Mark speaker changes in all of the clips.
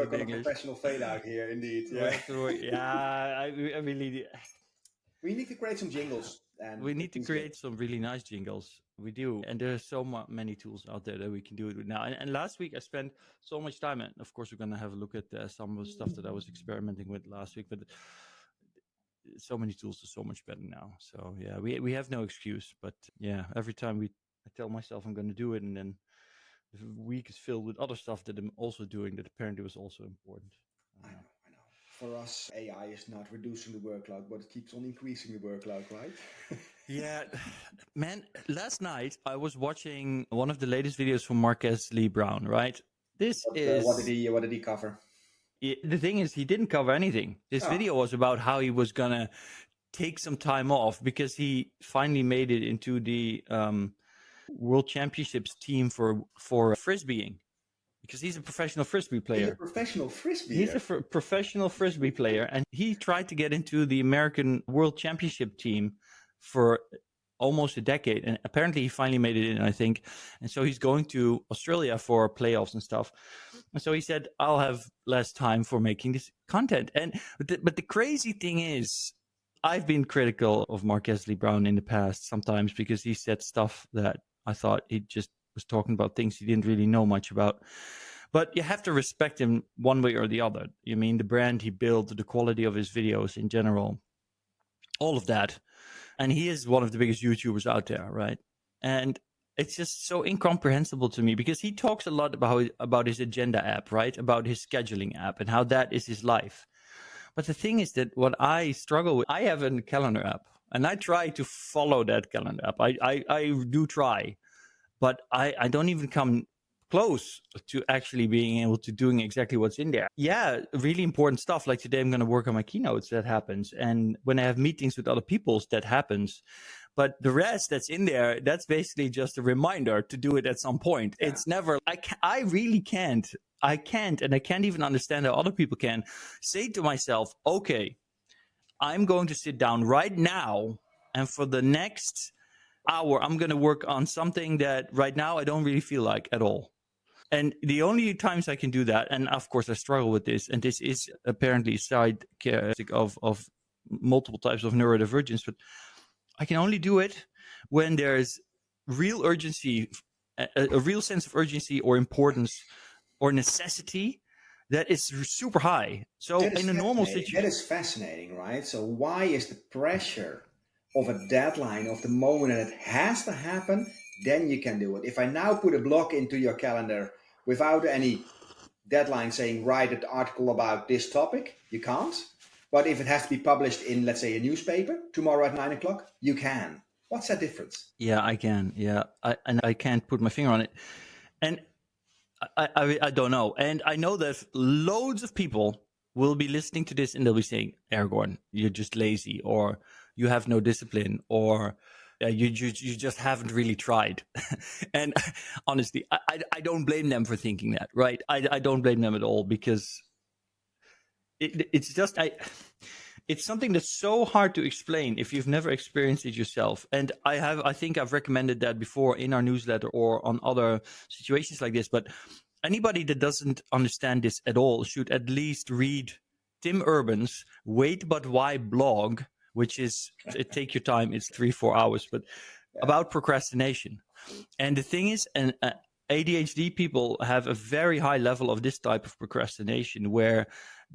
Speaker 1: work on a professional fade out here, indeed.
Speaker 2: We have to work. Yeah, I really.
Speaker 1: We need to create some jingles. And
Speaker 2: we need to create some really nice jingles. We do, and there's so many tools out there that we can do it with now. And last week I spent so much time, and of course we're gonna have a look at some of the stuff that I was experimenting with last week. But so many tools are so much better now. So yeah, we have no excuse. But yeah, every time I tell myself I'm going to do it, and then the week is filled with other stuff that I'm also doing that apparently was also important.
Speaker 1: I know. For us, AI is not reducing the workload, but it keeps on increasing the workload, right?
Speaker 2: Yeah, man. Last night I was watching one of the latest videos from Marques Lee Brown. Right,
Speaker 1: What did he cover?
Speaker 2: The thing is, he didn't cover anything. This video was about how he was gonna take some time off because he finally made it into the World Championships team for frisbeeing, because he's a professional frisbee player.
Speaker 1: He's a professional frisbee.
Speaker 2: He's a professional frisbee player, and he tried to get into the American World Championship team for almost a decade, and apparently he finally made it in, I think. And so he's going to Australia for playoffs and stuff. And so he said, I'll have less time for making this content. But the crazy thing is, I've been critical of Marques Lee Brown in the past sometimes because he said stuff that I thought he just was talking about things he didn't really know much about. But you have to respect him one way or the other. You mean, the brand he built, the quality of his videos in general, all of that. And he is one of the biggest YouTubers out there, right? And it's just so incomprehensible to me because he talks a lot about his agenda app, right? About his scheduling app and how that is his life. But the thing is that what I struggle with, I have a calendar app and I try to follow that calendar app. I do try, but I don't even come close to actually being able to doing exactly what's in there. Yeah, really important stuff. Like today, I'm going to work on my keynotes. That happens. And when I have meetings with other people, that happens. But the rest that's in there, that's basically just a reminder to do it at some point. Yeah. It's never, I really can't. I can't, and I can't even understand how other people can say to myself, okay, I'm going to sit down right now, and for the next hour, I'm going to work on something that right now I don't really feel like at all. And the only times I can do that, and of course I struggle with this, and this is apparently side characteristic of multiple types of neurodivergence, but I can only do it when there's real urgency, a real sense of urgency or importance or necessity that is super high. So in a normal situation,
Speaker 1: that is fascinating, right? So why is the pressure of a deadline of the moment that it has to happen? Then you can do it. If I now put a block into your calendar without any deadline saying write an article about this topic, you can't. But if it has to be published in, let's say, a newspaper tomorrow at 9:00, you can. What's that difference?
Speaker 2: Yeah, I can. Yeah, I can't put my finger on it, and I don't know. And I know that loads of people will be listening to this and they'll be saying, Aragorn, you're just lazy, or you have no discipline, or you just haven't really tried. And honestly, I don't blame them for thinking that, right? I don't blame them at all, because it's just it's something that's so hard to explain if you've never experienced it yourself. And I think I've recommended that before in our newsletter or on other situations like this. But anybody that doesn't understand this at all should at least read Tim Urban's Wait But Why blog, which is, take your time, it's 3-4 hours, but about procrastination. And the thing is, ADHD people have a very high level of this type of procrastination, where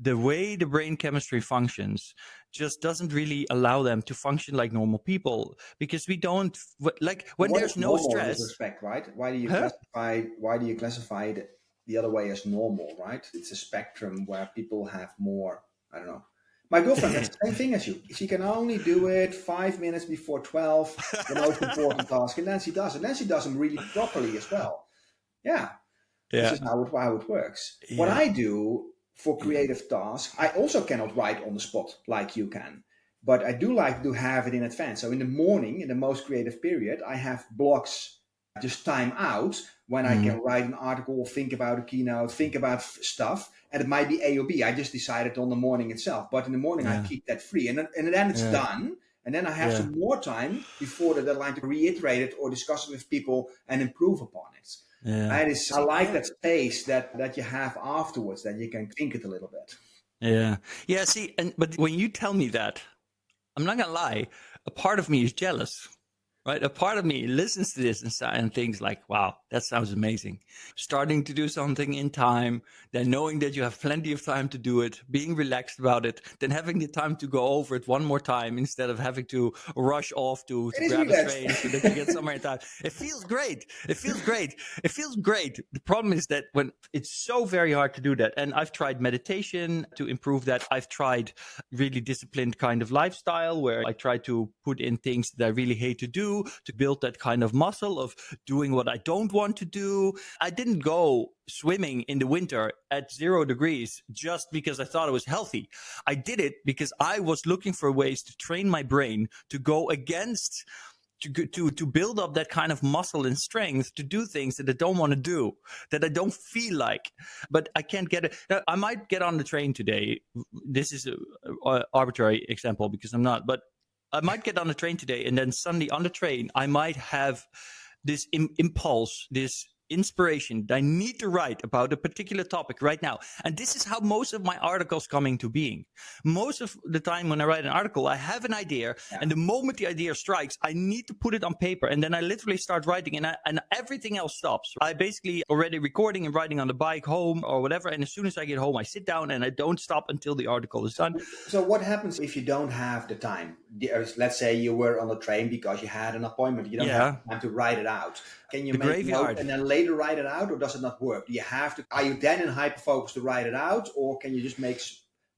Speaker 2: the way the brain chemistry functions just doesn't really allow them to function like normal people, because we don't, like, when there's no stress.
Speaker 1: Respect, right? Why do you classify it the other way as normal, right? It's a spectrum where people have more, I don't know. My girlfriend has the same thing as you. She can only do it 5 minutes before 12, the most important task, and then she does it. And then she does them really properly as well. Yeah. This is how it works. Yeah. What I do for creative tasks, I also cannot write on the spot like you can. But I do like to have it in advance. So in the morning, in the most creative period, I have blocks, just time out, when I can write an article, or think about a keynote, think about stuff. And it might be A or B. I just decided on the morning itself. But in the morning, I keep that free. And then it's done. And then I have some more time before the deadline to reiterate it or discuss it with people and improve upon it.
Speaker 2: Yeah.
Speaker 1: I like that space that you have afterwards, that you can think it a little bit.
Speaker 2: Yeah. Yeah. See, but when you tell me that, I'm not gonna lie, a part of me is jealous. Right, a part of me listens to this and thinks like, "Wow, that sounds amazing." Starting to do something in time, then knowing that you have plenty of time to do it, being relaxed about it, then having the time to go over it one more time instead of having to rush off to
Speaker 1: It is
Speaker 2: grab a
Speaker 1: relaxed.
Speaker 2: train so that you get somewhere in time. It feels great. It feels great. It feels great. The problem is that when it's so very hard to do that, and I've tried meditation to improve that. I've tried really disciplined kind of lifestyle where I try to put in things that I really hate to do to build that kind of muscle of doing what I don't want to do. I didn't go swimming in the winter at 0 degrees just because I thought it was healthy. I did it because I was looking for ways to train my brain to go against to build up that kind of muscle and strength to do things that I don't want to do, that I don't feel like, but I can't get it. Now, I might get on the train today. This is an arbitrary example because I'm not, but I might get on the train today, and then suddenly on the train, I might have this impulse, this inspiration that I need to write about a particular topic right now. And this is how most of my articles come into being. Most of the time when I write an article, I have an idea, and the moment the idea strikes, I need to put it on paper, and then I literally start writing, and everything else stops. I basically already recording and writing on the bike home or whatever, and as soon as I get home, I sit down and I don't stop until the article is done.
Speaker 1: So what happens if you don't have the time? Let's say you were on the train because you had an appointment. You don't have time to write it out. Can you make a note and then later write it out, or does it not work? Do you have to? Are you then in hyperfocus to write it out, or can you just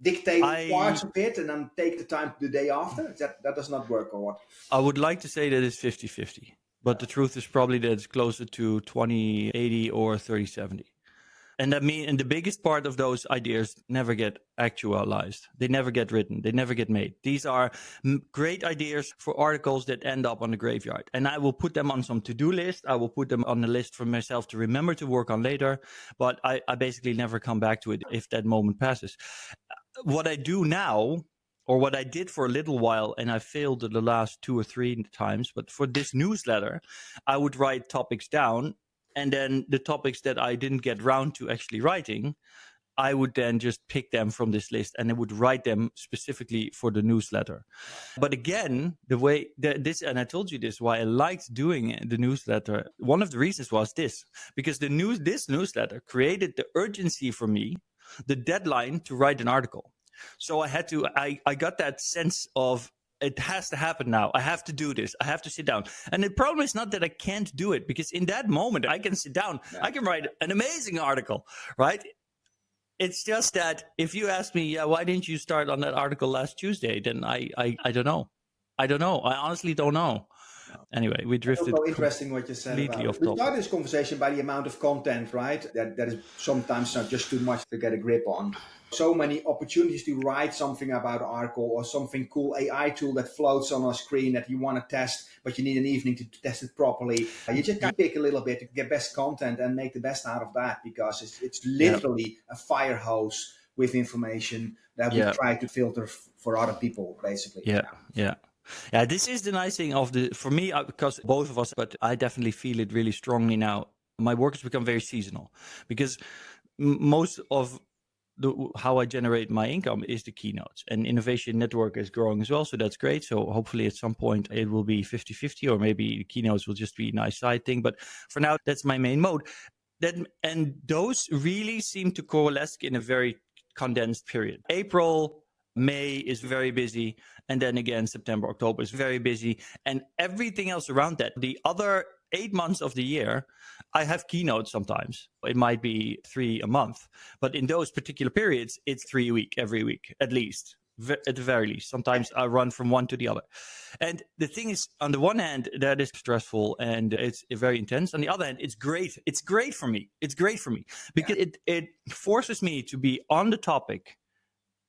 Speaker 1: dictate parts of it and then take the time the day after? That does not work, or what?
Speaker 2: I would like to say that it's 50-50, but the truth is probably that it's closer to 20-80 or 30-70. And the biggest part of those ideas never get actualized. They never get written. They never get made. These are great ideas for articles that end up on the graveyard. And I will put them on some to-do list. I will put them on the list for myself to remember to work on later. But I basically never come back to it if that moment passes. What I do now, or what I did for a little while, and I failed the last 2 or 3 times, but for this newsletter, I would write topics down. And then the topics that I didn't get round to actually writing, I would then just pick them from this list and I would write them specifically for the newsletter. But again, the way and I told you this, why I liked doing the newsletter, one of the reasons was this, because this newsletter created the urgency for me, the deadline to write an article. So I got that sense of, it has to happen now. I have to do this. I have to sit down. And the problem is not that I can't do it, because in that moment I can sit down. Yeah. I can write an amazing article, right? It's just that if you ask me, why didn't you start on that article last Tuesday? Then I don't know. I don't know. I honestly don't know. Anyway, we drifted.
Speaker 1: Also interesting what you said about. We started this conversation by the amount of content, right? That is sometimes not just too much to get a grip on. So many opportunities to write something about an article or something cool AI tool that floats on a screen that you want to test, but you need an evening to test it properly. You just can pick a little bit to get best content and make the best out of that, because it's literally a fire hose with information that we try to filter for other people, basically.
Speaker 2: Yeah, this is the nice thing for me, because both of us, but I definitely feel it really strongly now. My work has become very seasonal, because most of how I generate my income is the keynotes, and Innovation Network is growing as well. So that's great. So hopefully at some point it will be 50-50, or maybe the keynotes will just be a nice side thing. But for now, that's my main mode. And those really seem to coalesce in a very condensed period. April, May is very busy. And then again, September, October is very busy. And everything else around that, the other 8 months of the year, I have keynotes sometimes. It might be 3 a month. But in those particular periods, it's 3 a week, every week, at least. At the very least. Sometimes I run from one to the other. And the thing is, on the one hand, that is stressful and it's very intense. On the other hand, it's great. It's great for me. It's great for me because it forces me to be on the topic,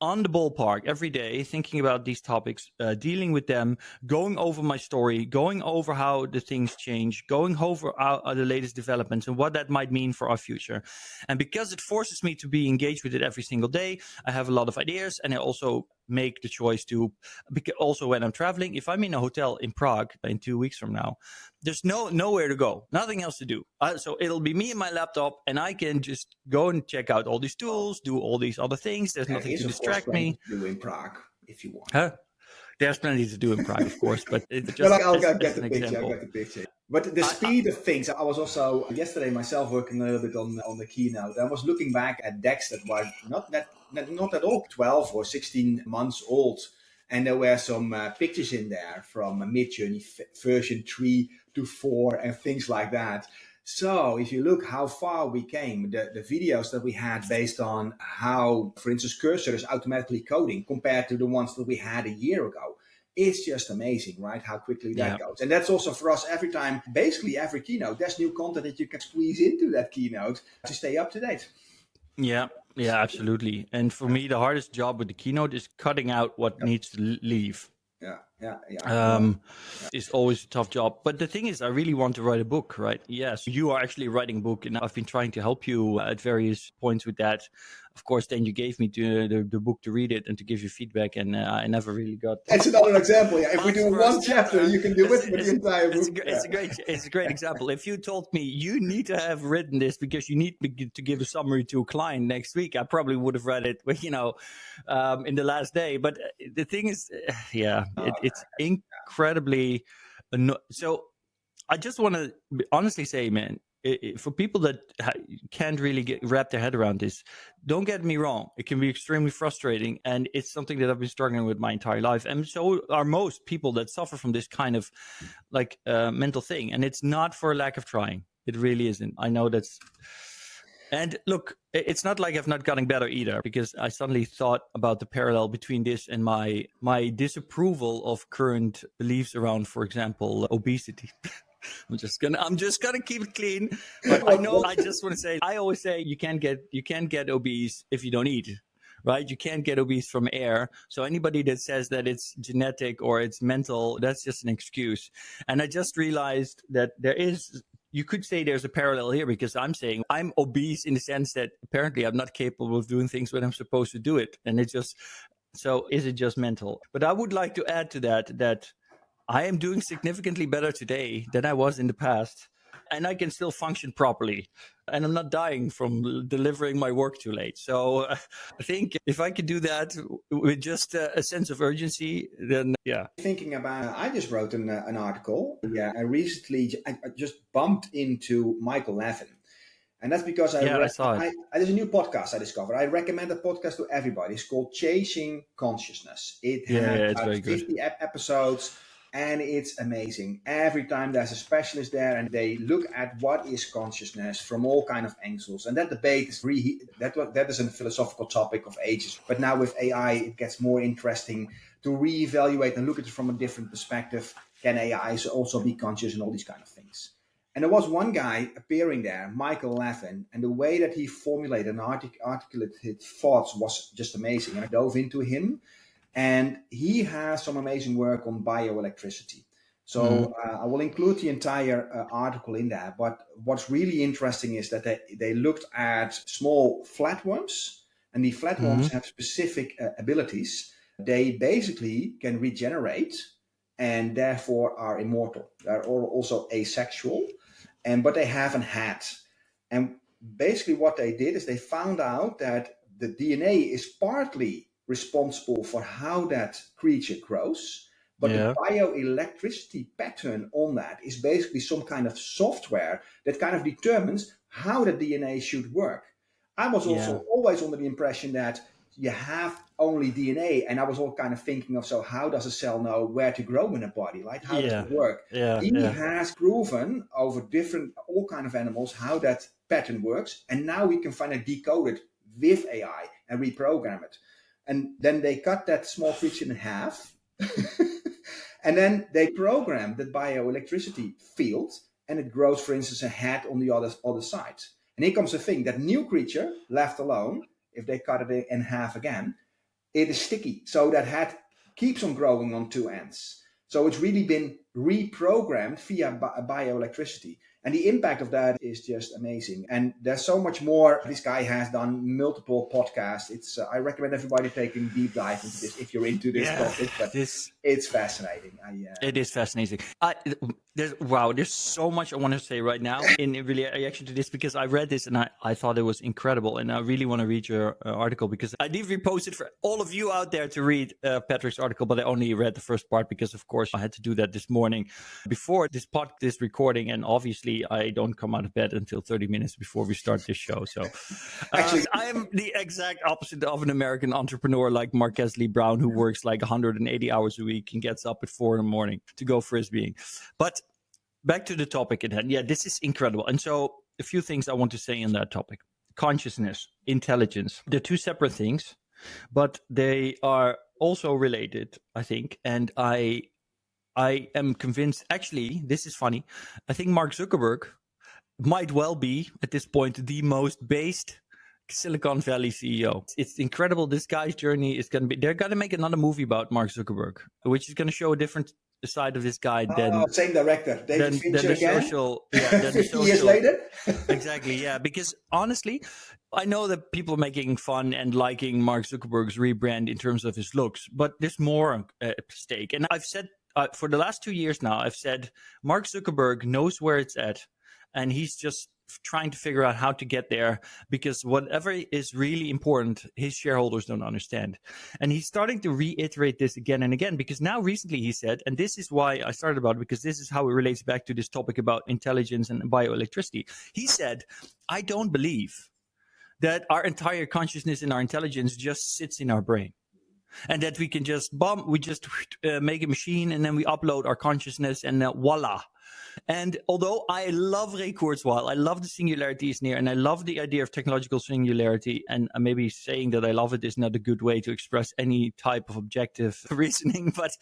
Speaker 2: on the ballpark every day, thinking about these topics, dealing with them, going over my story, going over how the things change, going over the latest developments and what that might mean for our future. And because it forces me to be engaged with it every single day, I have a lot of ideas, and I also make the choice to, because also when I'm traveling, if I'm in a hotel in Prague in 2 weeks from now, there's nowhere to go, nothing else to do. So it'll be me and my laptop, and I can just go and check out all these tools, do all these other things. There's nothing to distract me.
Speaker 1: To do in Prague if you want.
Speaker 2: Huh? There's plenty to do in Prague, of course, but it's just
Speaker 1: I'll get
Speaker 2: as
Speaker 1: the
Speaker 2: an
Speaker 1: picture.
Speaker 2: example.
Speaker 1: I'll get the picture. But the speed of things, I was also yesterday myself working a little bit on the keynote. I was looking back at decks that were not at all 12 or 16 months old. And there were some pictures in there from Midjourney version 3 to 4 and things like that. So if you look how far we came, the videos that we had based on how, for instance, cursor is automatically coding compared to the ones that we had a year ago, it's just amazing, right? How quickly that goes. And that's also for us every time, basically every keynote, there's new content that you can squeeze into that keynote to stay up to date.
Speaker 2: Yeah, absolutely. And for me, the hardest job with the keynote is cutting out what needs to leave. It's always a tough job. But the thing is, I really want to write a book, right? Yes, you are actually writing a book, and I've been trying to help you at various points with that. Of course, then you gave me the book to read it and to give you feedback, and I never really got.
Speaker 1: It's another example. Yeah, if we do one chapter, you can do it with the entire book.
Speaker 2: It's a great example. If you told me you need to have written this because you need to give a summary to a client next week, I probably would have read it, in the last day. But the thing is, it's incredibly. So I just want to honestly say, man, for people that can't really wrap their head around this, don't get me wrong, it can be extremely frustrating, and it's something that I've been struggling with my entire life, and so are most people that suffer from this kind of mental thing. And it's not for a lack of trying. It really isn't. I know that's. And look, it's not like I've not gotten better either, because I suddenly thought about the parallel between this and my disapproval of current beliefs around, for example, obesity. I'm just gonna keep it clean. But I just want to say, I always say you can't get obese if you don't eat, right? You can't get obese from air. So anybody that says that it's genetic or it's mental, that's just an excuse. And I just realized that you could say there's a parallel here, because I'm saying I'm obese in the sense that apparently I'm not capable of doing things when I'm supposed to do it. And so is it just mental? But I would like to add to that I am doing significantly better today than I was in the past, and I can still function properly, and I'm not dying from delivering my work too late. So I think if I could do that with just a sense of urgency, then yeah.
Speaker 1: Thinking about, I just wrote an article. Yeah, I just bumped into Michael Levin. And that's because
Speaker 2: I saw it.
Speaker 1: There's a new podcast I discovered. I recommend the podcast to everybody. It's called Chasing Consciousness. It has about 50 episodes, and it's amazing. Every time there's a specialist there, and they look at what is consciousness from all kind of angles. And that debate is that is a philosophical topic of ages. But now with AI, it gets more interesting to reevaluate and look at it from a different perspective. Can AI also be conscious and all these kind of things? And there was one guy appearing there, Michael Levin, and the way that he formulated and articulated his thoughts was just amazing. And I dove into him, and he has some amazing work on bioelectricity. So I will include the entire article in there. But what's really interesting is that they looked at small flatworms, and the flatworms have specific abilities. They basically can regenerate and therefore are immortal. They're also asexual. But they have a hat. And basically what they did is they found out that the DNA is partly responsible for how that creature grows, but the bioelectricity pattern on that is basically some kind of software that kind of determines how the DNA should work. I was also always under the impression that you have only DNA, and I was all kind of thinking of, so how does a cell know where to grow in a body? Like, how does it work? He has proven over all kind of animals how that pattern works, and now we can finally decode it with AI and reprogram it. And then they cut that small creature in half, and then they program the bioelectricity field, and it grows, for instance, a head on the other side. And here comes the thing: that new creature left alone, if they cut it in half again, it is sticky. So that head keeps on growing on two ends. So it's really been reprogrammed via bioelectricity. And the impact of that is just amazing. And there's so much more. This guy has done multiple podcasts. It's I recommend everybody taking a deep dive into this if you're into this topic. But it's fascinating.
Speaker 2: It is fascinating. There's so much I want to say right now in reaction to this, because I read this and I thought it was incredible. And I really want to read your article, because I did repost it for all of you out there to read Patrick's article, but I only read the first part because, of course, I had to do that this morning before this recording. And obviously, I don't come out of bed until 30 minutes before we start this show. So actually, I am the exact opposite of an American entrepreneur like Marques Lee Brown, who works like 180 hours a week and gets up at 4 a.m. to go frisbeeing. But back to the topic at hand. Yeah, this is incredible. And so a few things I want to say on that topic. Consciousness, intelligence. They're two separate things, but they are also related, I think. And I am convinced, actually, this is funny. I think Mark Zuckerberg might well be, at this point, the most based Silicon Valley CEO. It's incredible. This guy's journey is going to be, they're going to make another movie about Mark Zuckerberg, which is going to show a different side of this guy than
Speaker 1: same director, David Fincher again.
Speaker 2: Years
Speaker 1: later.
Speaker 2: Exactly, yeah. Because honestly, I know that people are making fun and liking Mark Zuckerberg's rebrand in terms of his looks, but there's more at stake. And I've said for the last 2 years now, I've said Mark Zuckerberg knows where it's at, and he's just trying to figure out how to get there, because whatever is really important, his shareholders don't understand. And he's starting to reiterate this again and again, because now recently he said, and this is why I started about it, because this is how it relates back to this topic about intelligence and bioelectricity. He said, I don't believe that our entire consciousness and our intelligence just sits in our brain, and that we can just make a machine and then we upload our consciousness and voila. And although I love Ray Kurzweil, I love the singularity is near, and I love the idea of technological singularity, and maybe saying that I love it is not a good way to express any type of objective reasoning, but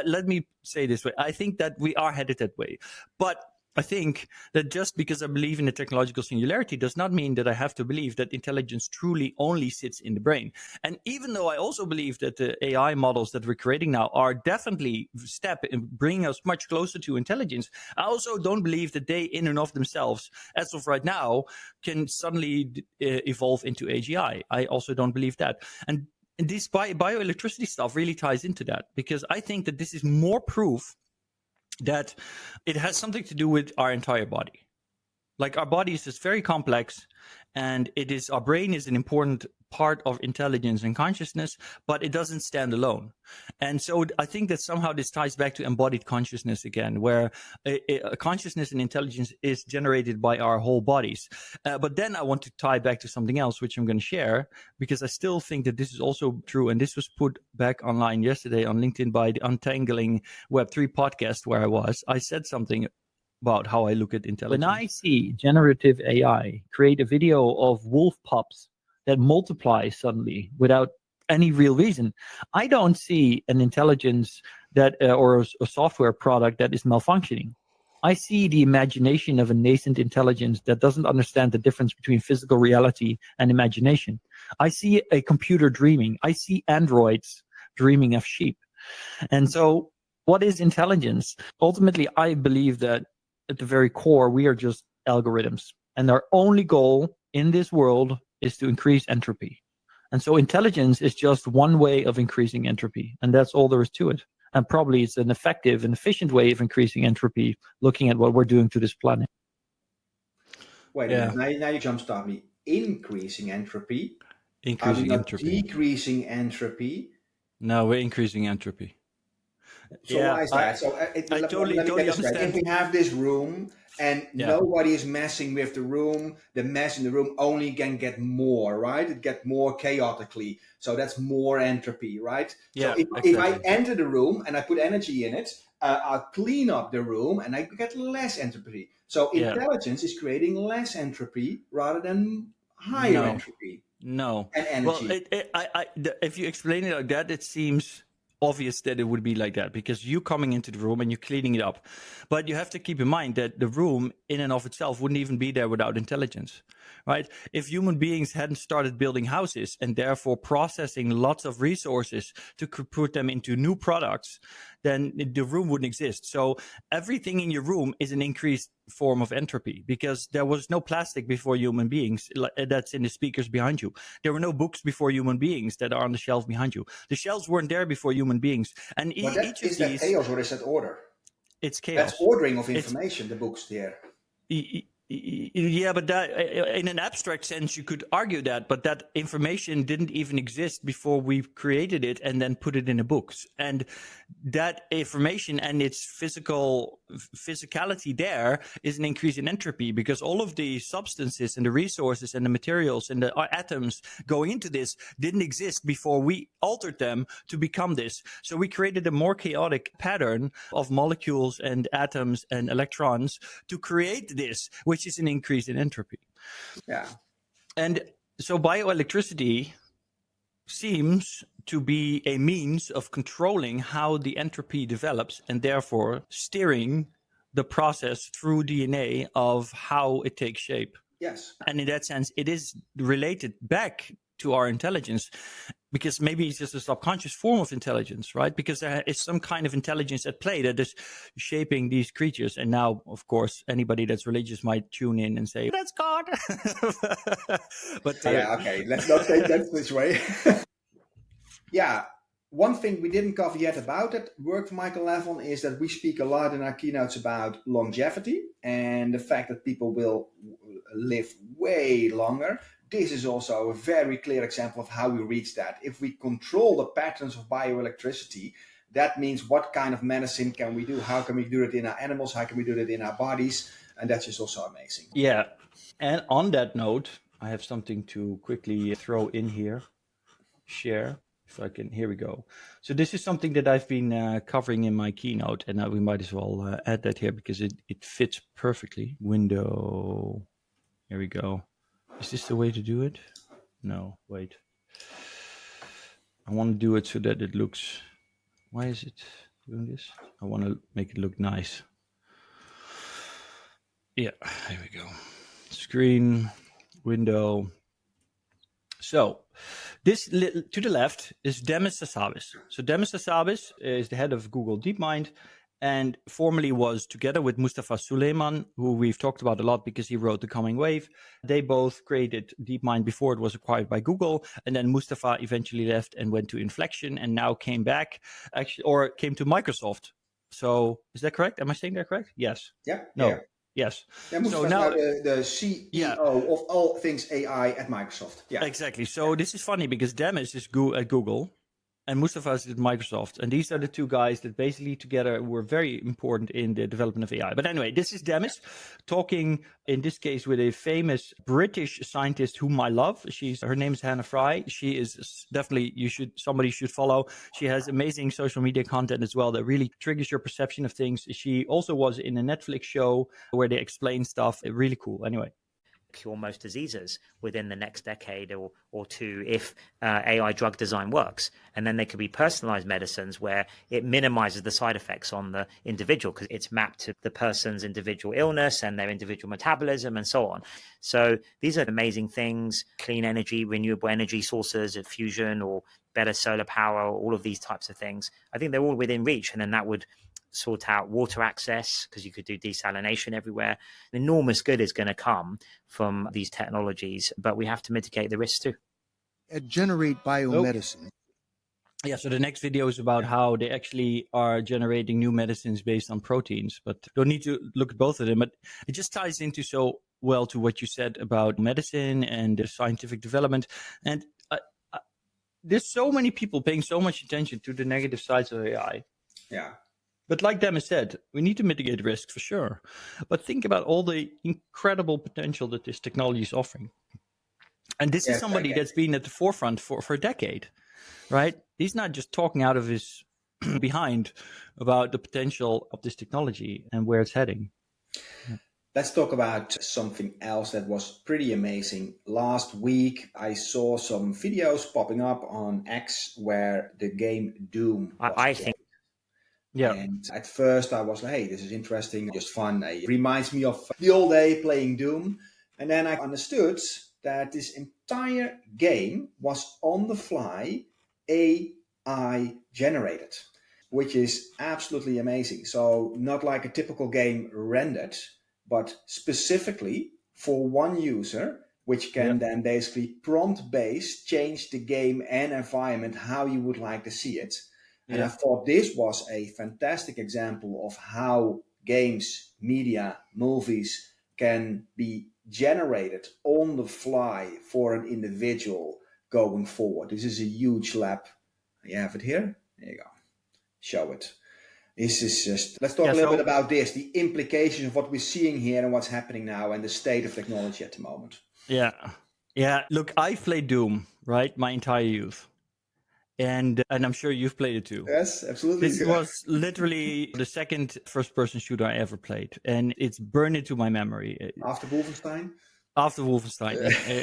Speaker 2: let me say this way. I think that we are headed that way. But I think that just because I believe in the technological singularity does not mean that I have to believe that intelligence truly only sits in the brain. And even though I also believe that the AI models that we're creating now are definitely a step in bringing us much closer to intelligence, I also don't believe that they in and of themselves, as of right now, can suddenly evolve into AGI. I also don't believe that. And this bioelectricity stuff really ties into that, because I think that this is more proof that it has something to do with our entire body. Like, our body is just very complex, and our brain is an important part of intelligence and consciousness, but it doesn't stand alone. And so I think that somehow this ties back to embodied consciousness again, where a consciousness and intelligence is generated by our whole bodies. But then I want to tie back to something else, which I'm going to share, because I still think that this is also true. And this was put back online yesterday on LinkedIn by the Untangling Web3 podcast, where I said something about how I look at intelligence. When I see generative AI create a video of wolf pups that multiply suddenly without any real reason, I don't see an intelligence that or a software product that is malfunctioning. I see the imagination of a nascent intelligence that doesn't understand the difference between physical reality and imagination. I see a computer dreaming. I see androids dreaming of sheep. And so what is intelligence? Ultimately, I believe that at the very core, we are just algorithms. And our only goal in this world is to increase entropy. And so intelligence is just one way of increasing entropy. And that's all there is to it. And probably it's an effective and efficient way of increasing entropy, looking at what we're doing to this planet.
Speaker 1: Wait a minute. Now you jumpstart me. Increasing entropy?
Speaker 2: Increasing entropy.
Speaker 1: Decreasing entropy?
Speaker 2: No, we're increasing entropy.
Speaker 1: So why is that?
Speaker 2: I totally understand.
Speaker 1: If we have this room and nobody is messing with the room, the mess in the room only can get more, right? It gets more chaotically. So that's more entropy, right?
Speaker 2: Yeah,
Speaker 1: so if I enter the room and I put energy in it, I'll clean up the room and I get less entropy. So intelligence is creating less entropy rather than higher entropy.
Speaker 2: No.
Speaker 1: And energy.
Speaker 2: Well, if you explain it like that, it seems obvious that it would be like that, because you coming into the room and you're cleaning it up. But you have to keep in mind that the room in and of itself wouldn't even be there without intelligence, right? If human beings hadn't started building houses and therefore processing lots of resources to put them into new products, then the room wouldn't exist. So everything in your room is an increased form of entropy, because there was no plastic before human beings that's in the speakers behind you. There were no books before human beings that are on the shelf behind you. The shelves weren't there before human beings. And
Speaker 1: But
Speaker 2: each of
Speaker 1: is that
Speaker 2: these,
Speaker 1: chaos or is that order?
Speaker 2: it's
Speaker 1: That's
Speaker 2: chaos.
Speaker 1: ordering of
Speaker 2: It's
Speaker 1: information, the books there.
Speaker 2: Yeah, but that, in an abstract sense, you could argue that, but that information didn't even exist before we created it and then put it in the books. And that information and its physicality there is an increase in entropy, because all of the substances and the resources and the materials and the atoms going into this didn't exist before we altered them to become this. So we created a more chaotic pattern of molecules and atoms and electrons to create this, which is an increase in entropy.
Speaker 1: Yeah.
Speaker 2: And so bioelectricity seems to be a means of controlling how the entropy develops and therefore steering the process through DNA of how it takes shape.
Speaker 1: Yes.
Speaker 2: And in that sense, it is related back to our intelligence, because maybe it's just a subconscious form of intelligence, right? Because there is some kind of intelligence at play that is shaping these creatures. And now, of course, anybody that's religious might tune in and say, that's God. But
Speaker 1: yeah, okay, let's not take that this way. Yeah, one thing we didn't cover yet about it, work for Michael Levin, is that we speak a lot in our keynotes about longevity and the fact that people will live way longer. This is also a very clear example of how we reach that. If we control the patterns of bioelectricity, that means what kind of medicine can we do? How can we do it in our animals? How can we do it in our bodies? And that's just also amazing.
Speaker 2: Yeah. And on that note, I have something to quickly throw in here. Share. If I can, here we go. So this is something that I've been covering in my keynote, and we might as well add that here because it fits perfectly. Window. Here we go. Is this the way to do it? No, wait. I want to do it so that it looks... Why is it doing this? I want to make it look nice. Yeah, here we go. Screen, window. So this to the left is Demis Hassabis. So Demis Hassabis is the head of Google DeepMind, and formerly was together with Mustafa Suleyman, who we've talked about a lot because he wrote The Coming Wave. They both created DeepMind before it was acquired by Google, and then Mustafa eventually left and went to Inflection, and now came back, actually, or came to Microsoft. So is that correct? Am I saying that correct? Yes.
Speaker 1: Yeah.
Speaker 2: No.
Speaker 1: Yeah.
Speaker 2: Yes.
Speaker 1: Yeah, Mustafa is now the CEO of all things AI at Microsoft. Yeah,
Speaker 2: exactly. So this is funny because Demis is at Google and Mustafa is at Microsoft. And these are the two guys that basically together were very important in the development of AI. But anyway, this is Demis talking, in this case, with a famous British scientist whom I love. Her name is Hannah Fry. She is definitely, somebody should follow. She has amazing social media content as well that really triggers your perception of things. She also was in a Netflix show where they explain stuff. Really cool. Anyway.
Speaker 3: Cure most diseases within the next decade or two if AI drug design works. And then there could be personalized medicines where it minimizes the side effects on the individual because it's mapped to the person's individual illness and their individual metabolism and so on. So these are amazing things: clean energy, renewable energy sources of fusion, or better solar power, all of these types of things. I think they're all within reach. And then that would sort out water access because you could do desalination everywhere. An enormous good is going to come from these technologies, but we have to mitigate the risks too.
Speaker 4: Generate biomedicine.
Speaker 2: Yeah, so the next video is about how they actually are generating new medicines based on proteins, but don't need to look at both of them. But it just ties into so well to what you said about medicine and the scientific development. And there's so many people paying so much attention to the negative sides of AI.
Speaker 1: Yeah.
Speaker 2: But like Demis said, we need to mitigate risk for sure. But think about all the incredible potential that this technology is offering. And this is somebody that's been at the forefront for a decade, right? He's not just talking out of his behind about the potential of this technology and where it's heading.
Speaker 1: Let's talk about something else that was pretty amazing. Last week, I saw some videos popping up on X where the game Doom was played.
Speaker 2: Yeah.
Speaker 1: And at first I was like, hey, this is interesting, just fun. It reminds me of the old day playing Doom. And then I understood that this entire game was on the fly AI generated, which is absolutely amazing. So not like a typical game rendered, but specifically for one user, which can then basically prompt-based change the game and environment how you would like to see it. And I thought this was a fantastic example of how games, media, movies can be generated on the fly for an individual going forward. This is a huge lab. You have it here. There you go. Show it. This is just, let's talk a little bit about this, the implications of what we're seeing here and what's happening now and the state of technology at the moment.
Speaker 2: Yeah. Look, I've played Doom, right, my entire youth. And I'm sure you've played it too.
Speaker 1: Yes, absolutely.
Speaker 2: This was literally the second first-person shooter I ever played. And it's burned into my memory.
Speaker 1: After Wolfenstein?
Speaker 2: After Wolfenstein,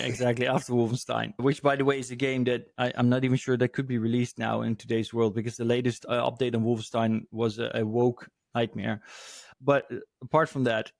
Speaker 2: exactly, after Wolfenstein. Which, by the way, is a game that I'm not even sure that could be released now in today's world, because the latest update on Wolfenstein was a woke nightmare. But apart from that,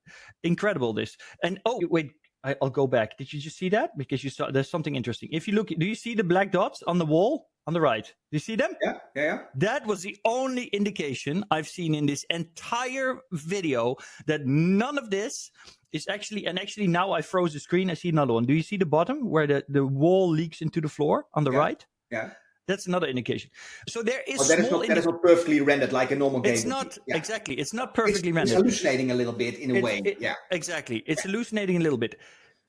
Speaker 2: incredible this. And oh, wait, I'll go back. Did you just see that? Because you saw there's something interesting. If you look, do you see the black dots on the wall on the right? Do you see them?
Speaker 1: Yeah.
Speaker 2: That was the only indication I've seen in this entire video that none of this is actually, and actually now I froze the screen. I see another one. Do you see the bottom where the wall leaks into the floor on the right?
Speaker 1: Yeah.
Speaker 2: That's another indication. So there is
Speaker 1: that is not perfectly rendered like a normal game.
Speaker 2: It's not, exactly. It's not perfectly rendered.
Speaker 1: It's hallucinating a little bit in a way.
Speaker 2: Exactly. It's hallucinating a little bit.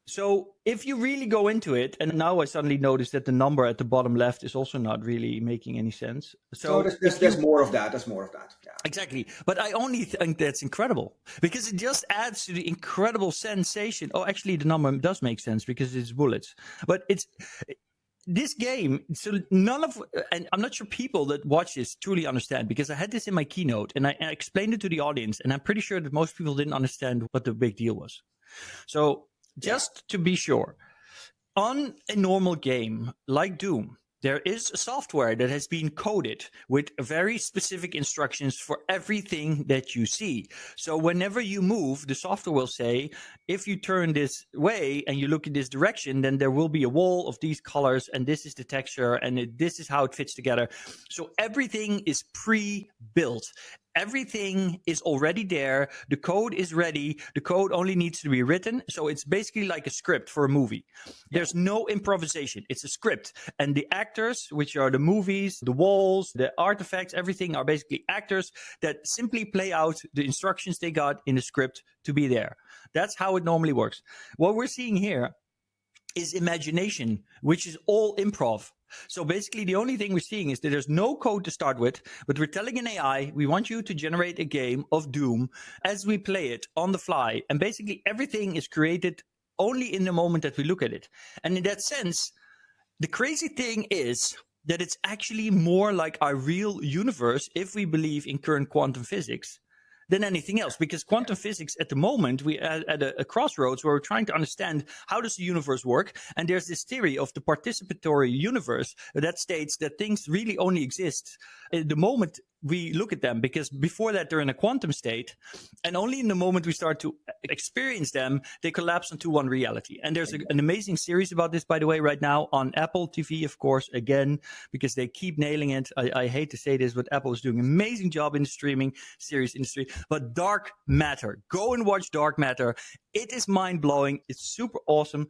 Speaker 2: So if you really go into it, and now I suddenly noticed that the number at the bottom left is also not really making any sense. So
Speaker 1: there's more of that. There's more of that. Yeah.
Speaker 2: Exactly. But I only think that's incredible because it just adds to the incredible sensation. Oh, actually, the number does make sense because it's bullets. But it's this game. So none of, and I'm not sure people that watch this truly understand, because I had this in my keynote and I explained it to the audience, and I'm pretty sure that most people didn't understand what the big deal was. So just to be sure, on a normal game like Doom, there is software that has been coded with very specific instructions for everything that you see. So whenever you move, the software will say, if you turn this way and you look in this direction, then there will be a wall of these colors, and this is the texture, and this is how it fits together. So everything is pre-built. Everything is already there. The code is ready. The code only needs to be written. So it's basically like a script for a movie. There's no improvisation. It's a script. And the actors, which are the movies, the walls, the artifacts, everything are basically actors that simply play out the instructions they got in the script to be there. That's how it normally works. What we're seeing here is imagination, which is all improv. So basically the only thing we're seeing is that there's no code to start with, but we're telling an AI, we want you to generate a game of Doom as we play it on the fly. And basically everything is created only in the moment that we look at it. And in that sense, the crazy thing is that it's actually more like our real universe, if we believe in current quantum physics, than anything else, because quantum physics at the moment, we at a crossroads where we're trying to understand how does the universe work. And there's this theory of the participatory universe that states that things really only exist at the moment we look at them, because before that they're in a quantum state, and only in the moment we start to experience them, they collapse into one reality. And there's an amazing series about this, by the way, right now on Apple TV, of course, again, because they keep nailing it. I hate to say this, but Apple is doing an amazing job in the streaming series industry. But Dark Matter, go and watch Dark Matter. It is mind-blowing. It's super awesome.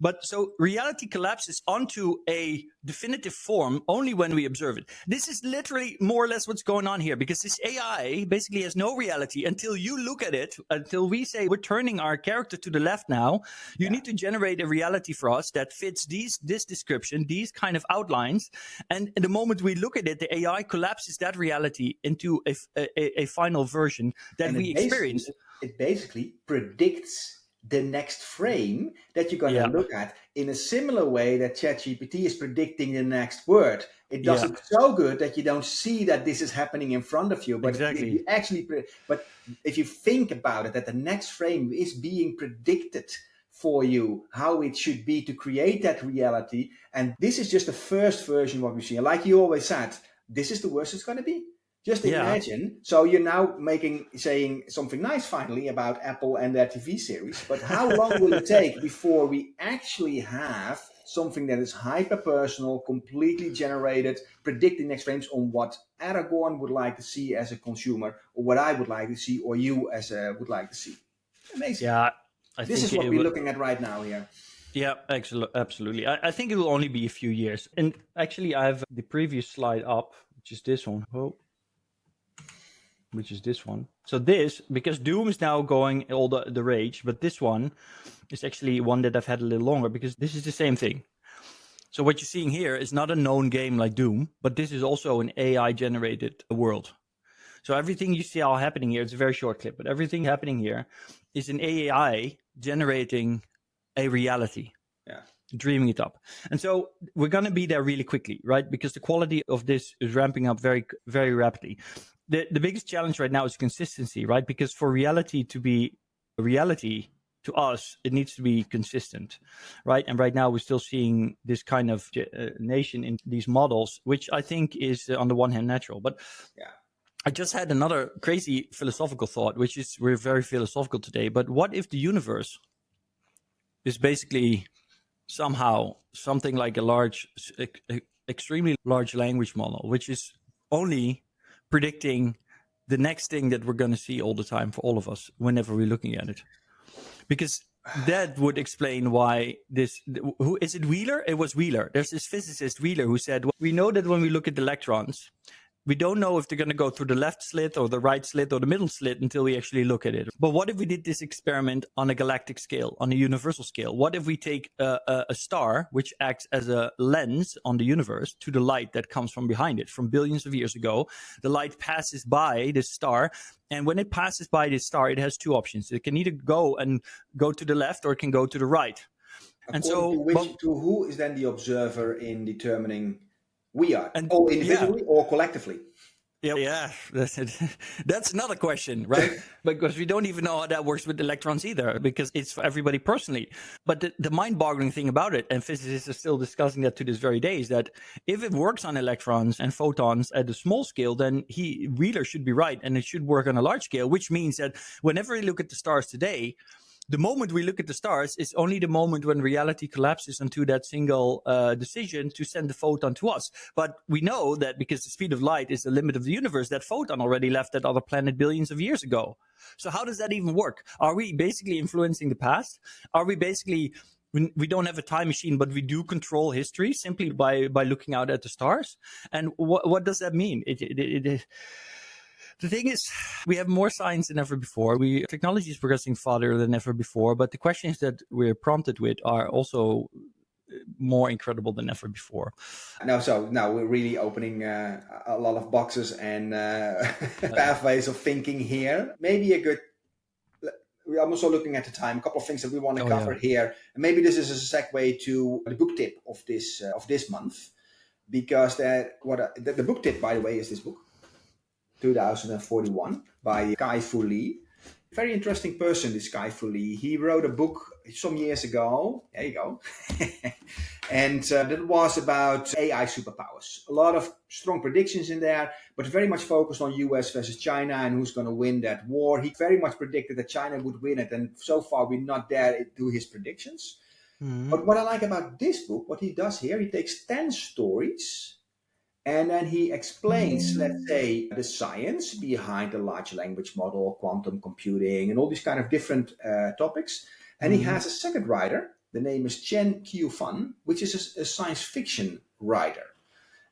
Speaker 2: But so reality collapses onto a definitive form only when we observe it. This is literally more or less what's going on here, because this AI basically has no reality until you look at it, until we say we're turning our character to the left now. You need to generate a reality for us that fits this description, these kind of outlines. And the moment we look at it, the AI collapses that reality into a final version that we experience.
Speaker 1: It basically predicts the next frame that you're going to look at in a similar way that ChatGPT is predicting the next word. It does it so good that you don't see that this is happening in front of you, but but if you think about it, that the next frame is being predicted for you, how it should be to create that reality. And this is just the first version of what we see. And like you always said, this is the worst it's going to be. Just imagine. So you're now saying something nice finally about Apple and their TV series, but how long will it take before we actually have something that is hyper-personal, completely generated, predicting next frames on what Aragorn would like to see as a consumer, or what I would like to see, or you as would like to see? Amazing.
Speaker 2: Yeah,
Speaker 1: This is what we're looking at right now here.
Speaker 2: Yeah, absolutely. I think it will only be a few years. And actually, I have the previous slide up, which is this one. Which is this one. So this, because Doom is now going all the rage, but this one is actually one that I've had a little longer because this is the same thing. So what you're seeing here is not a known game like Doom, but this is also an AI-generated world. So everything you see all happening here, it's a very short clip, but everything happening here is an AI generating a reality.
Speaker 1: Yeah.
Speaker 2: Dreaming it up. And so we're going to be there really quickly, right? Because the quality of this is ramping up very, very rapidly. The biggest challenge right now is consistency, right? Because for reality to be a reality to us, it needs to be consistent, right? And right now we're still seeing this kind of nation in these models, which I think is on the one hand natural. But
Speaker 1: yeah,
Speaker 2: I just had another crazy philosophical thought, which is we're very philosophical today. But what if the universe is basically somehow something like a large, extremely large language model, which is only predicting the next thing that we're going to see all the time for all of us whenever we're looking at it? Because that would explain why this, who is it, Wheeler? It was Wheeler. There's this physicist Wheeler who said, well, we know that when we look at electrons, we don't know if they're going to go through the left slit or the right slit or the middle slit until we actually look at it. But what if we did this experiment on a galactic scale, on a universal scale? What if we take a star, which acts as a lens on the universe, to the light that comes from behind it from billions of years ago? The light passes by this star. And when it passes by this star, it has two options. It can either go to the left or it can go to the right.
Speaker 1: According to who is then the observer in determining we are, or individually or collectively?
Speaker 2: Yeah, that's it. That's another question, right? Because we don't even know how that works with electrons either, because it's for everybody personally. But the mind-boggling thing about it, and physicists are still discussing that to this very day, is that if it works on electrons and photons at a small scale, then Wheeler should be right, and it should work on a large scale, which means that whenever we look at the stars today, the moment we look at the stars is only the moment when reality collapses into that single decision to send the photon to us. But we know that because the speed of light is the limit of the universe, that photon already left that other planet billions of years ago. So how does that even work? Are we basically influencing the past? Are we basically, we don't have a time machine, but we do control history simply by looking out at the stars? And what does that mean? The thing is, we have more science than ever before. Technology is progressing farther than ever before, but the questions that we're prompted with are also more incredible than ever before.
Speaker 1: Now we're really opening a lot of boxes and pathways of thinking here. Maybe we're also looking at the time, a couple of things that we want to cover here. And maybe this is a segue to the book tip of this month, because the book tip, by the way, is this book. 2041 by Kai-Fu Lee. Very interesting person, this Kai-Fu Lee. He wrote a book some years ago. There you go. And that was about AI superpowers. A lot of strong predictions in there, but very much focused on US versus China and who's going to win that war. He very much predicted that China would win it, and so far we're not there to his predictions. Mm-hmm. But what I like about this book, what he does here, he takes 10 stories and then he explains, let's say, the science behind the large language model, quantum computing, and all these kind of different topics. And he has a second writer. The name is Chen Qiufan, which is a science fiction writer.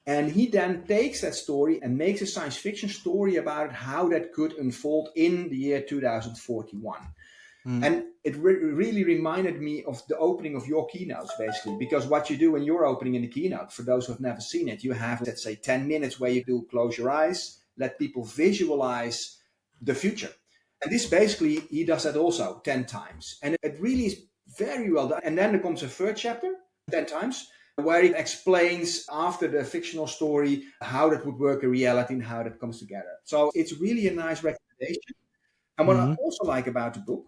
Speaker 1: And he then takes that story and makes a science fiction story about how that could unfold in the year 2041. And it really reminded me of the opening of your keynotes, basically, because what you do in your opening in the keynote, for those who have never seen it, you have, let's say, 10 minutes where you do close your eyes, let people visualize the future. And this basically, he does that also 10 times. And it really is very well done. And then there comes a third chapter, 10 times, where it explains after the fictional story how that would work in reality and how that comes together. So it's really a nice recommendation. And what I also like about the book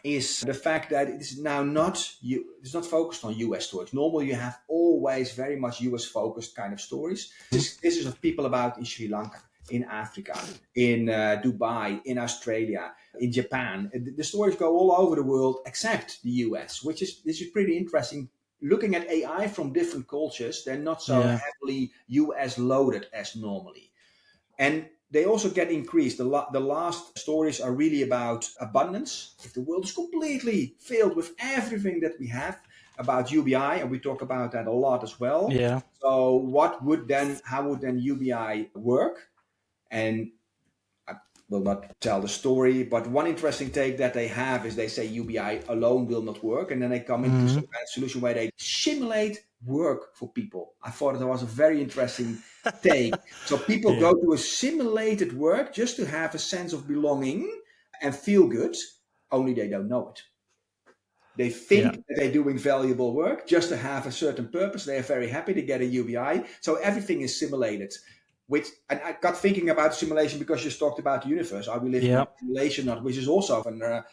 Speaker 1: is the fact that it is now it's not focused on US stories. Normally you have always very much US focused kind of stories. This is of people about in Sri Lanka, in Africa, in Dubai, in Australia, in Japan. The stories go all over the world except the US, this is pretty interesting. Looking at AI from different cultures, they're not so heavily US loaded as normally. And they also get increased. The last stories are really about abundance. If the world is completely filled with everything that we have, about UBI, and we talk about that a lot as well.
Speaker 2: Yeah.
Speaker 1: So how would then UBI work? And I will not tell the story, but one interesting take that they have is they say UBI alone will not work, and then they come into some kind of solution where they simulate work for people. I thought that was a very interesting take. So people go to a simulated work just to have a sense of belonging and feel good, only they don't know it. They think that they're doing valuable work just to have a certain purpose. They are very happy to get a UBI. So everything is simulated. And I got thinking about simulation because you just talked about the universe. Are we living in a simulation, not? Which is also a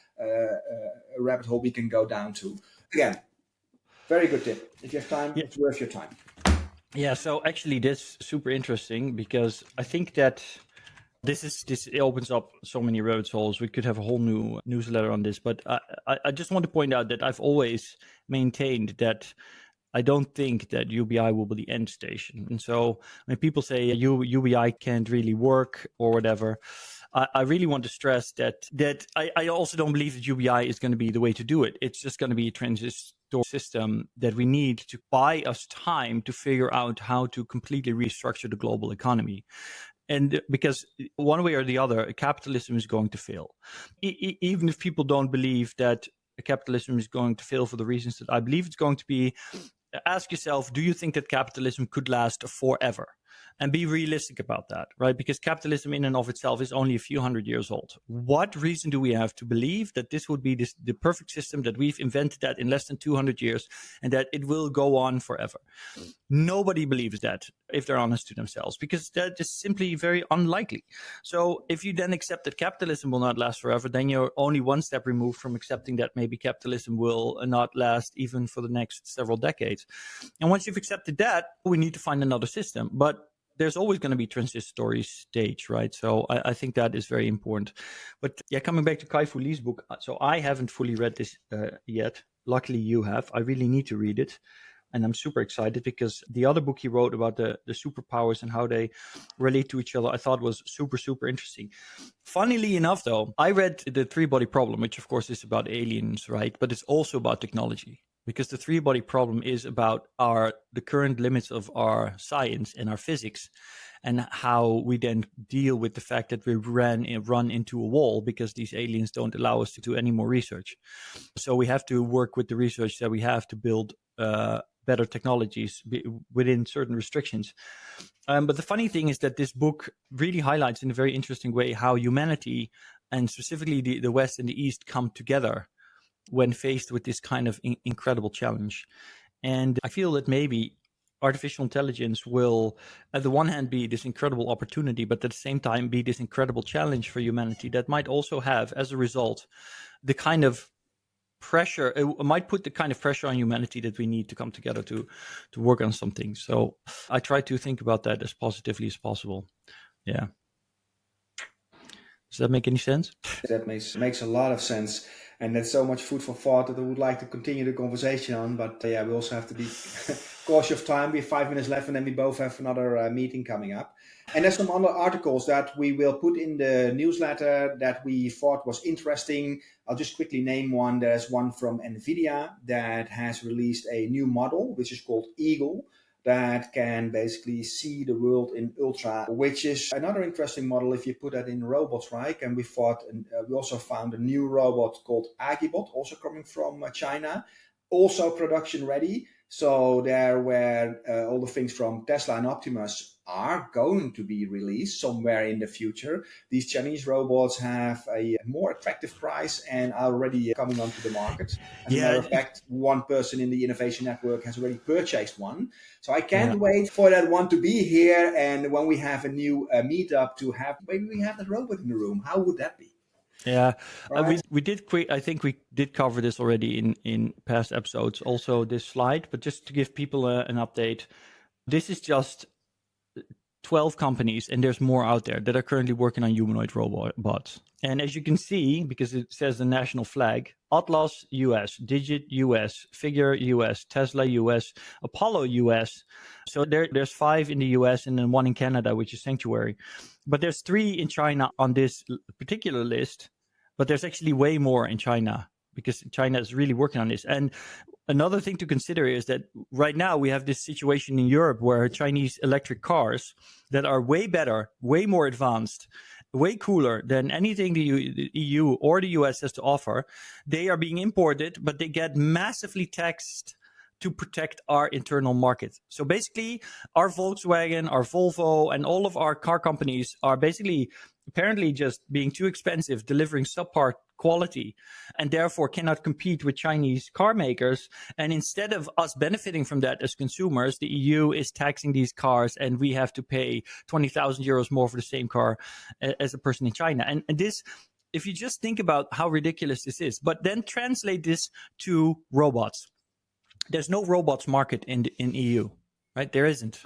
Speaker 1: rabbit hole we can go down to. Again, very good tip. If you have time, it's worth your time.
Speaker 2: Yeah, so actually that's super interesting because I think that this opens up so many rabbit holes. We could have a whole new newsletter on this, but I just want to point out that I've always maintained that I don't think that UBI will be the end station. And so when people say UBI can't really work or whatever, I really want to stress that I also don't believe that UBI is going to be the way to do it. It's just going to be a transistor system that we need to buy us time to figure out how to completely restructure the global economy. And because one way or the other, capitalism is going to fail. Even if people don't believe that capitalism is going to fail for the reasons that I believe it's going to be, ask yourself, do you think that capitalism could last forever? And be realistic about that, right? Because capitalism in and of itself is only a few hundred years old. What reason do we have to believe that this would be the perfect system, that we've invented that in less than 200 years and that it will go on forever? Nobody believes that if they're honest to themselves, because that is simply very unlikely. So if you then accept that capitalism will not last forever, then you're only one step removed from accepting that maybe capitalism will not last even for the next several decades. And once you've accepted that, we need to find another system. But there's always going to be transitory stage, right? So I think that is very important. But yeah, coming back to Kai-Fu Lee's book, so I haven't fully read this yet. Luckily you have. I really need to read it. And I'm super excited because the other book he wrote about the superpowers and how they relate to each other, I thought was super, super interesting. Funnily enough, though, I read The Three-Body Problem, which of course is about aliens, right? But it's also about technology. Because the three-body problem is about the current limits of our science and our physics, and how we then deal with the fact that we run into a wall because these aliens don't allow us to do any more research. So we have to work with the research that we have to build better technologies within certain restrictions. But the funny thing is that this book really highlights in a very interesting way how humanity, and specifically the West and the East, come together when faced with this kind of incredible challenge. And I feel that maybe artificial intelligence will, at the one hand, be this incredible opportunity, but at the same time be this incredible challenge for humanity that might also have, as a result, the kind of pressure, it might put the kind of pressure on humanity that we need to come together to work on something. So I try to think about that as positively as possible. Yeah. Does that make any sense?
Speaker 1: That makes a lot of sense. And that's so much food for thought that I would like to continue the conversation on. But we also have to be cautious of time. We have 5 minutes left and then we both have another meeting coming up. And there's some other articles that we will put in the newsletter that we thought was interesting. I'll just quickly name one. There's one from Nvidia that has released a new model, which is called Eagle, that can basically see the world in ultra, which is another interesting model if you put that in robots, right? And we also found a new robot called Agibot, also coming from China, also production ready. So there where all the things from Tesla and Optimus are going to be released somewhere in the future. These Chinese robots have a more attractive price and are already coming onto the market. As a matter of fact, one person in the innovation network has already purchased one. So I can't wait for that one to be here. And when we have a new meetup to have, maybe we have that robot in the room. How would that be?
Speaker 2: Yeah,
Speaker 1: Right.
Speaker 2: we did. I think we did cover this already in past episodes. Also, this slide, but just to give people an update, this is just 12 companies, and there's more out there that are currently working on humanoid robots. And as you can see, because it says the national flag, Atlas US, Digit US, Figure US, Tesla US, Apollo US. So there's 5 in the US and then 1 in Canada, which is Sanctuary. But there's 3 in China on this particular list. But there's actually way more in China because China is really working on this. And another thing to consider is that right now we have this situation in Europe where Chinese electric cars that are way better, way more advanced, way cooler than anything the EU or the US has to offer, they are being imported, but they get massively taxed to protect our internal market. So basically, our Volkswagen, our Volvo, and all of our car companies are basically apparently just being too expensive, delivering subpar quality, and therefore cannot compete with Chinese car makers. And instead of us benefiting from that as consumers, the EU is taxing these cars, and we have to pay 20,000 euros more for the same car as a person in China. And this, if you just think about how ridiculous this is, but then translate this to robots. There's no robots market in EU, right? There isn't.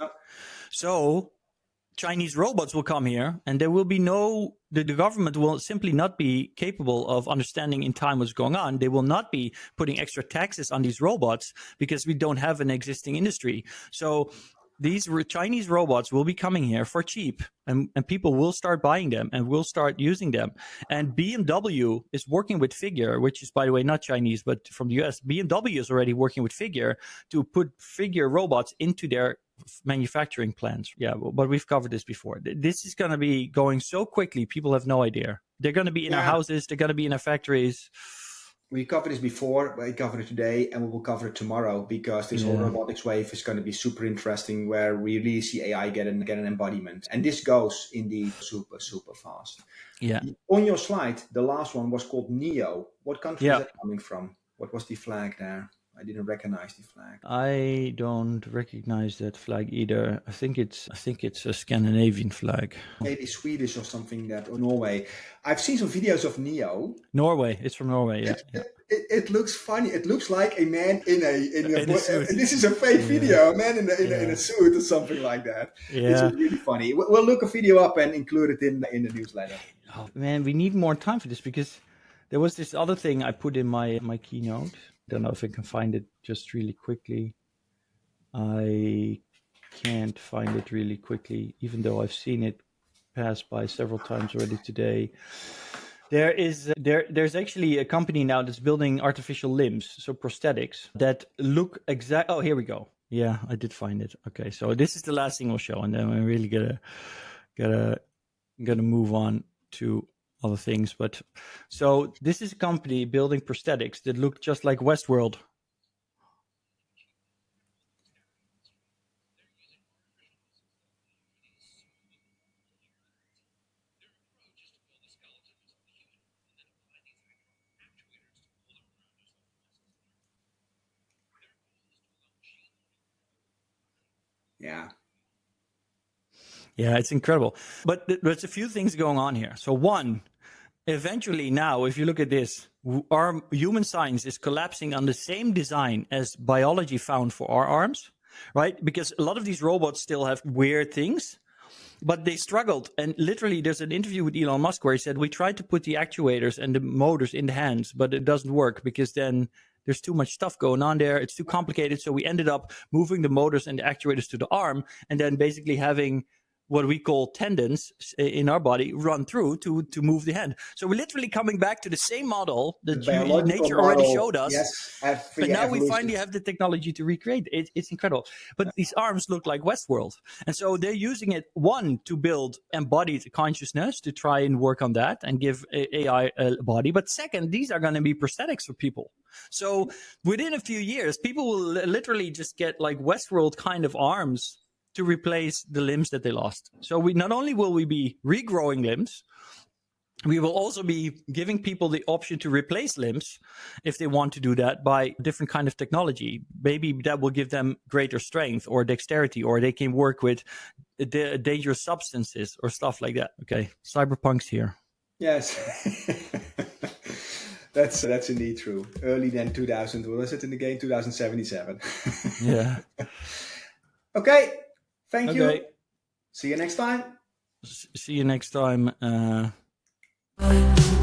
Speaker 2: So Chinese robots will come here, and there will be the government will simply not be capable of understanding in time what's going on. They will not be putting extra taxes on these robots because we don't have an existing industry. So these Chinese robots will be coming here for cheap, and people will start buying them and will start using them. And BMW is working with Figure, which is, by the way, not Chinese, but from the US. BMW is already working with Figure to put Figure robots into their manufacturing plants. Yeah, but we've covered this before. This is going to be going so quickly, people have no idea. They're going to be in our houses, they're going to be in our factories.
Speaker 1: We covered this before, we covered it today, and we will cover it tomorrow because this whole robotics wave is going to be super interesting, where we really see AI get an embodiment. And this goes indeed super, super fast.
Speaker 2: Yeah.
Speaker 1: On your slide, the last one was called NEO. What country is that coming from? What was the flag there? I didn't recognize the flag.
Speaker 2: I don't recognize that flag either. I think it's a Scandinavian flag.
Speaker 1: Maybe Swedish or something, or Norway. I've seen some videos of NEO.
Speaker 2: Norway. It's from Norway. Yeah.
Speaker 1: It looks funny. It looks like a man in a suit. This is a fake video. A man in a suit or something like that.
Speaker 2: Yeah.
Speaker 1: It's really funny. We'll look a video up and include it in the newsletter.
Speaker 2: Oh man, we need more time for this because there was this other thing I put in my keynote. Don't know if I can find it just really quickly. I can't find it really quickly, even though I've seen it pass by several times already today. There's actually a company now that's building artificial limbs, so prosthetics that look exact. Oh, here we go. Yeah, I did find it. Okay, so this is the last thing we'll show, and then we're really gonna move on to other things. But so this is a company building prosthetics that look just like Westworld. Yeah, it's incredible. But there's a few things going on here. So one, eventually now, if you look at this, our human science is collapsing on the same design as biology found for our arms, right? Because a lot of these robots still have weird things, but they struggled. And literally, there's an interview with Elon Musk where he said, we tried to put the actuators and the motors in the hands, but it doesn't work because then there's too much stuff going on there. It's too complicated. So we ended up moving the motors and the actuators to the arm and then basically having what we call tendons in our body run through to move the hand. So we're literally coming back to the same model that nature already showed us.
Speaker 1: Yes,
Speaker 2: but now we finally have the technology to recreate it. It's incredible. But these arms look like Westworld. And so they're using it, one, to build embodied consciousness, to try and work on that and give AI a body. But second, these are going to be prosthetics for people. So within a few years, people will literally just get like Westworld kind of arms to replace the limbs that they lost. So we not only will we be regrowing limbs, we will also be giving people the option to replace limbs if they want to do that by different kind of technology. Maybe that will give them greater strength or dexterity, or they can work with dangerous substances or stuff like that. Okay, cyberpunk's here.
Speaker 1: Yes. That's indeed true. Early then 2000, what was it in the game? 2077.
Speaker 2: Yeah.
Speaker 1: Okay. Thank you. See you next time.
Speaker 2: See you next time.
Speaker 5: Bye.